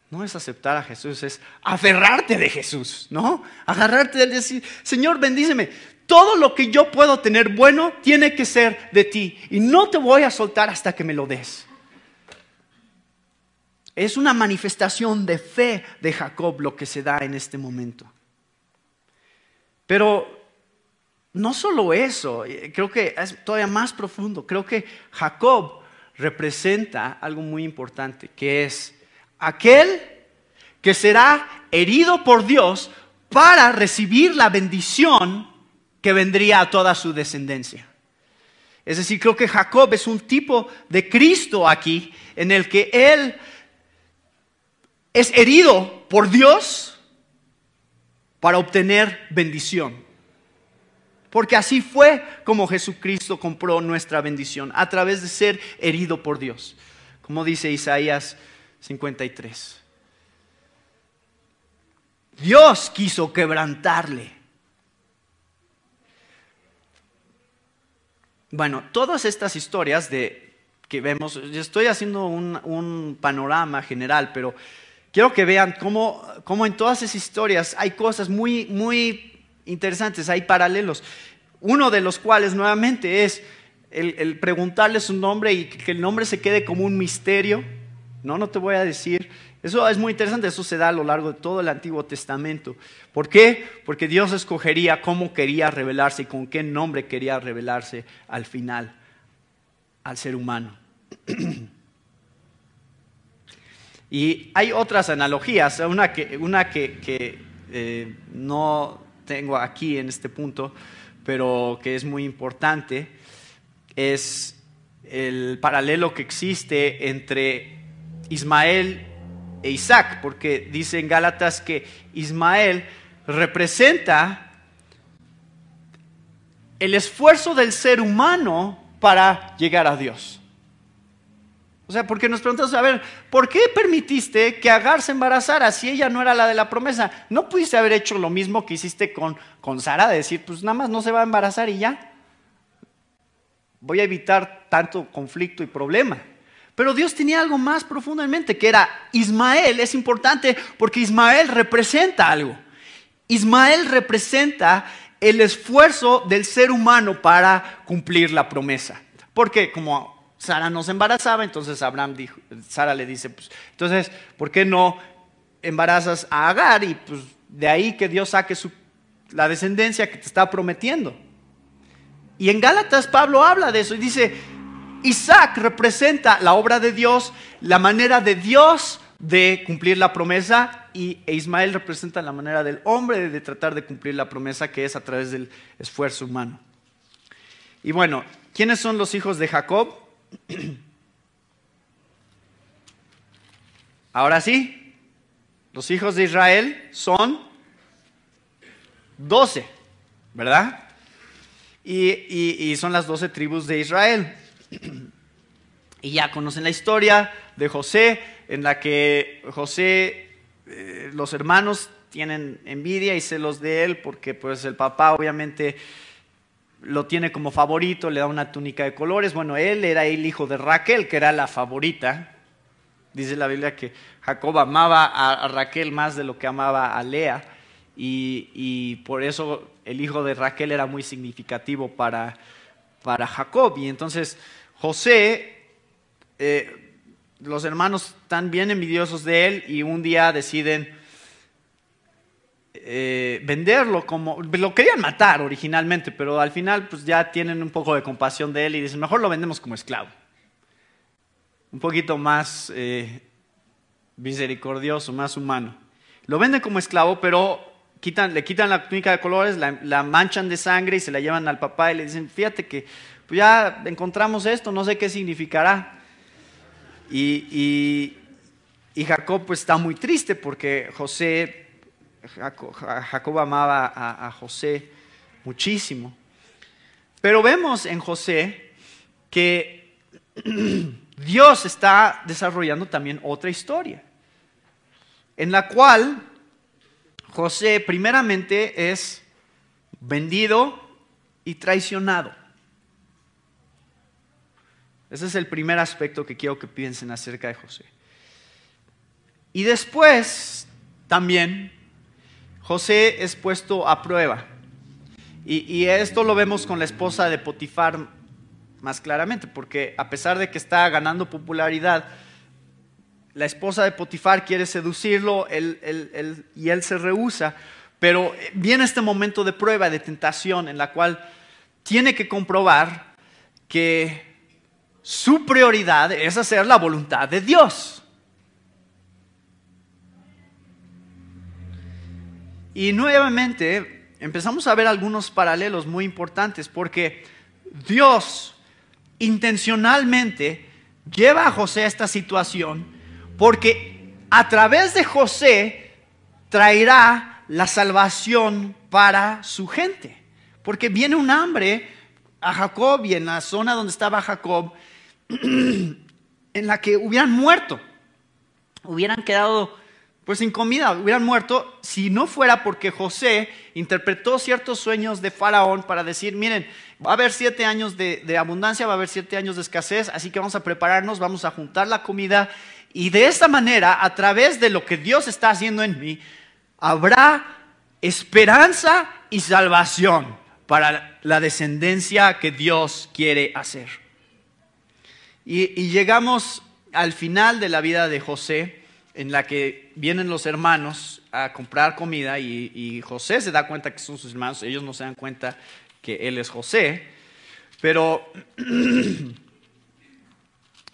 No es aceptar a Jesús, es aferrarte de Jesús, ¿no? Agarrarte de él y decir, Señor, bendíceme. Todo lo que yo puedo tener bueno tiene que ser de ti. Y no te voy a soltar hasta que me lo des. Es una manifestación de fe de Jacob lo que se da en este momento. Pero no solo eso, creo que es todavía más profundo. Creo que Jacob representa algo muy importante, que es aquel que será herido por Dios para recibir la bendición que vendría a toda su descendencia. Es decir, creo que Jacob es un tipo de Cristo aquí, en el que él es herido por Dios para obtener bendición. Porque así fue como Jesucristo compró nuestra bendición, a través de ser herido por Dios. Como dice Isaías 53. Dios quiso quebrantarle. Bueno, todas estas historias que vemos, yo estoy haciendo un panorama general, pero quiero que vean cómo en todas esas historias hay cosas muy, muy interesantes, hay paralelos. Uno de los cuales nuevamente es el preguntarle su nombre y que el nombre se quede como un misterio. No te voy a decir. Eso es muy interesante, eso se da a lo largo de todo el Antiguo Testamento. ¿Por qué? Porque Dios escogería cómo quería revelarse y con qué nombre quería revelarse al final al ser humano. Y hay otras analogías, una que no tengo aquí en este punto, pero que es muy importante, es el paralelo que existe entre Ismael e Isaac, porque dice en Gálatas que Ismael representa el esfuerzo del ser humano para llegar a Dios. O sea, porque nos preguntamos, a ver, ¿por qué permitiste que Agar se embarazara si ella no era la de la promesa? ¿No pudiste haber hecho lo mismo que hiciste con Sara, de decir, pues nada más no se va a embarazar y ya? Voy a evitar tanto conflicto y problema. Pero Dios tenía algo más profundo en mente, que era Ismael. Es importante porque Ismael representa algo. Ismael representa el esfuerzo del ser humano para cumplir la promesa. Porque como Sara no se embarazaba, entonces Sara le dice, pues, entonces, ¿por qué no embarazas a Agar? Y pues de ahí que Dios saque la descendencia que te está prometiendo. Y en Gálatas Pablo habla de eso y dice, Isaac representa la obra de Dios, la manera de Dios de cumplir la promesa, e Ismael representa la manera del hombre de tratar de cumplir la promesa, que es a través del esfuerzo humano. Y bueno, ¿quiénes son los hijos de Jacob? Ahora sí, los hijos de Israel son 12, ¿verdad? Y son las 12 tribus de Israel. Y ya conocen la historia de José, en la que José, los hermanos tienen envidia y celos de él, porque pues el papá obviamente lo tiene como favorito, le da una túnica de colores. Bueno, él era el hijo de Raquel, que era la favorita. Dice la Biblia que Jacob amaba a Raquel más de lo que amaba a Lea, y por eso el hijo de Raquel era muy significativo para Jacob. Y entonces José, los hermanos están bien envidiosos de él y un día deciden venderlo, lo querían matar originalmente, pero al final pues ya tienen un poco de compasión de él y dicen, mejor lo vendemos como esclavo. Un poquito más misericordioso, más humano. Lo venden como esclavo, pero le quitan la túnica de colores, la manchan de sangre y se la llevan al papá y le dicen, fíjate que pues ya encontramos esto, no sé qué significará. Y Jacob pues está muy triste porque Jacob amaba a José muchísimo. Pero vemos en José que Dios está desarrollando también otra historia, en la cual José primeramente es vendido y traicionado. Ese es el primer aspecto que quiero que piensen acerca de José. Y después, también, José es puesto a prueba. Y esto lo vemos con la esposa de Potifar más claramente, porque a pesar de que está ganando popularidad, la esposa de Potifar quiere seducirlo y él se rehúsa. Pero viene este momento de prueba, de tentación, en la cual tiene que comprobar que su prioridad es hacer la voluntad de Dios. Y nuevamente empezamos a ver algunos paralelos muy importantes, porque Dios intencionalmente lleva a José a esta situación, porque a través de José traerá la salvación para su gente. Porque viene un hambre a Jacob y en la zona donde estaba Jacob, en la que hubieran muerto, hubieran quedado pues sin comida, hubieran muerto si no fuera porque José interpretó ciertos sueños de Faraón para decir, miren, va a haber 7 años de abundancia, va a haber 7 años de escasez, así que vamos a prepararnos, vamos a juntar la comida y de esta manera, a través de lo que Dios está haciendo en mí, habrá esperanza y salvación para la descendencia que Dios quiere hacer. Y llegamos al final de la vida de José, en la que vienen los hermanos a comprar comida y José se da cuenta que son sus hermanos, ellos no se dan cuenta que él es José, pero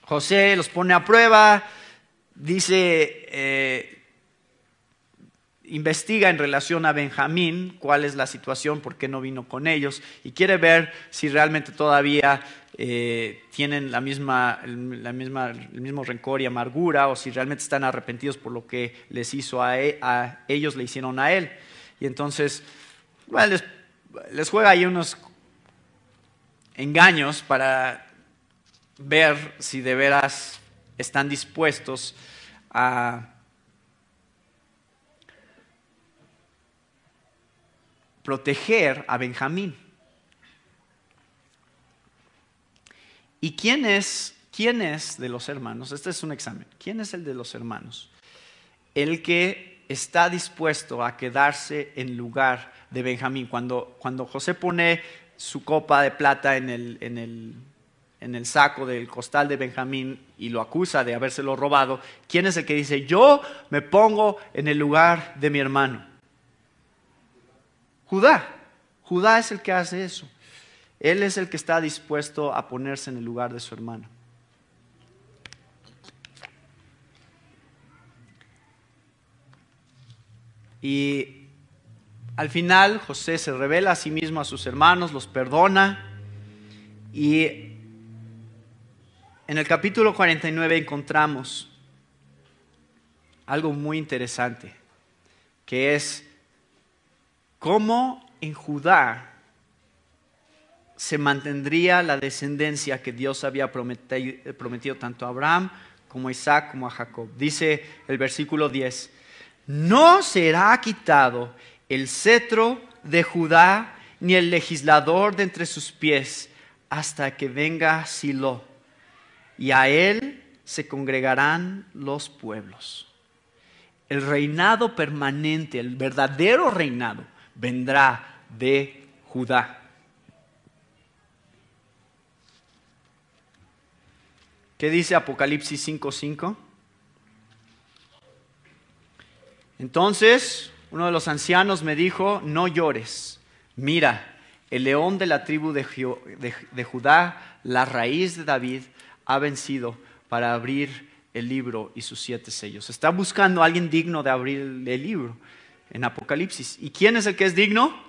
José los pone a prueba, dice, investiga en relación a Benjamín cuál es la situación, por qué no vino con ellos, y quiere ver si realmente todavía tienen el mismo rencor y amargura, o si realmente están arrepentidos por lo que les hizo a ellos, le hicieron a él. Y entonces bueno, les juega ahí unos engaños para ver si de veras están dispuestos a proteger a Benjamín. ¿Y quién es de los hermanos? Este es un examen. ¿Quién es el de los hermanos? El que está dispuesto a quedarse en lugar de Benjamín. Cuando José pone su copa de plata en el saco del costal de Benjamín y lo acusa de habérselo robado, ¿quién es el que dice, yo me pongo en el lugar de mi hermano? Judá. Judá es el que hace eso. Él es el que está dispuesto a ponerse en el lugar de su hermano. Y al final José se revela a sí mismo a sus hermanos, los perdona. Y en el capítulo 49 encontramos algo muy interesante, que es cómo en Judá se mantendría la descendencia que Dios había prometido tanto a Abraham como a Isaac como a Jacob. Dice el versículo 10, no será quitado el cetro de Judá ni el legislador de entre sus pies hasta que venga Silo, y a él se congregarán los pueblos. El reinado permanente, el verdadero reinado, vendrá de Judá. ¿Qué dice Apocalipsis 5:5? Entonces uno de los ancianos me dijo, no llores, mira, el león de la tribu de Judá, la raíz de David, ha vencido para abrir el libro y sus 7 sellos. Está buscando a alguien digno de abrir el libro en Apocalipsis. ¿Y quién es el que es digno?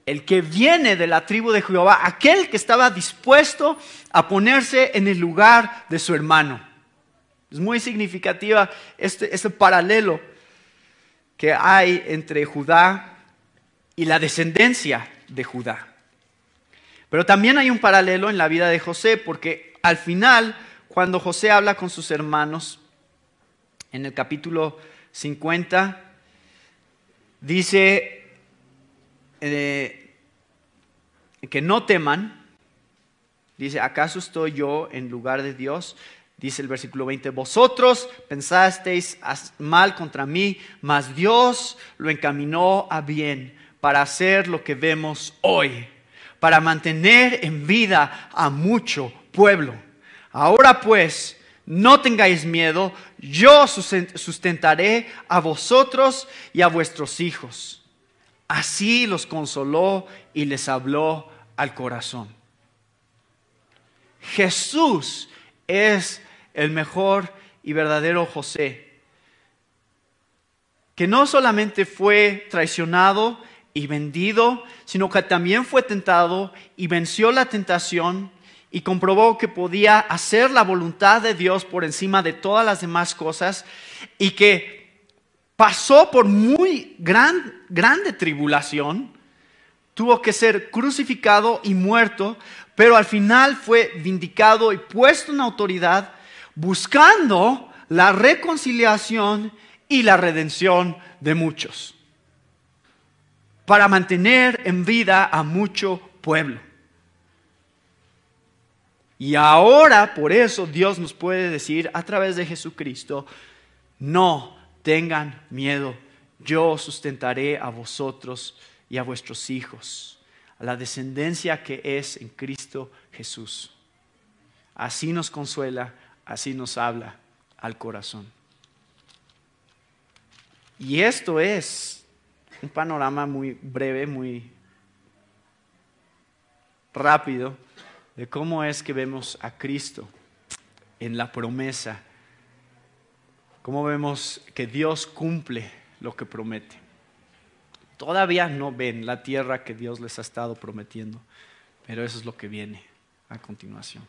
El que viene de la tribu de Jehová, aquel que estaba dispuesto a ponerse en el lugar de su hermano. Es muy significativa este paralelo que hay entre Judá y la descendencia de Judá. Pero también hay un paralelo en la vida de José, porque al final, cuando José habla con sus hermanos, en el capítulo 50, dice que no teman, Dice, ¿acaso estoy yo en lugar de Dios? Dice el versículo 20, vosotros pensasteis mal contra mí, mas Dios lo encaminó a bien para hacer lo que vemos hoy, para mantener en vida a mucho pueblo. Ahora pues, no tengáis miedo, yo sustentaré a vosotros y a vuestros hijos. Así los consoló y les habló al corazón. Jesús es el mejor y verdadero José, que no solamente fue traicionado y vendido, sino que también fue tentado y venció la tentación y comprobó que podía hacer la voluntad de Dios por encima de todas las demás cosas, y que pasó por muy grande tribulación, tuvo que ser crucificado y muerto, pero al final fue vindicado y puesto en autoridad, buscando la reconciliación y la redención de muchos, para mantener en vida a mucho pueblo. Y ahora, por eso, Dios nos puede decir a través de Jesucristo, no tengan miedo, yo sustentaré a vosotros y a vuestros hijos, a la descendencia que es en Cristo Jesús. Así nos consuela, así nos habla al corazón. Y esto es un panorama muy breve, muy rápido, de cómo es que vemos a Cristo en la promesa, cómo vemos que Dios cumple lo que promete. Todavía no ven la tierra que Dios les ha estado prometiendo, pero eso es lo que viene a continuación.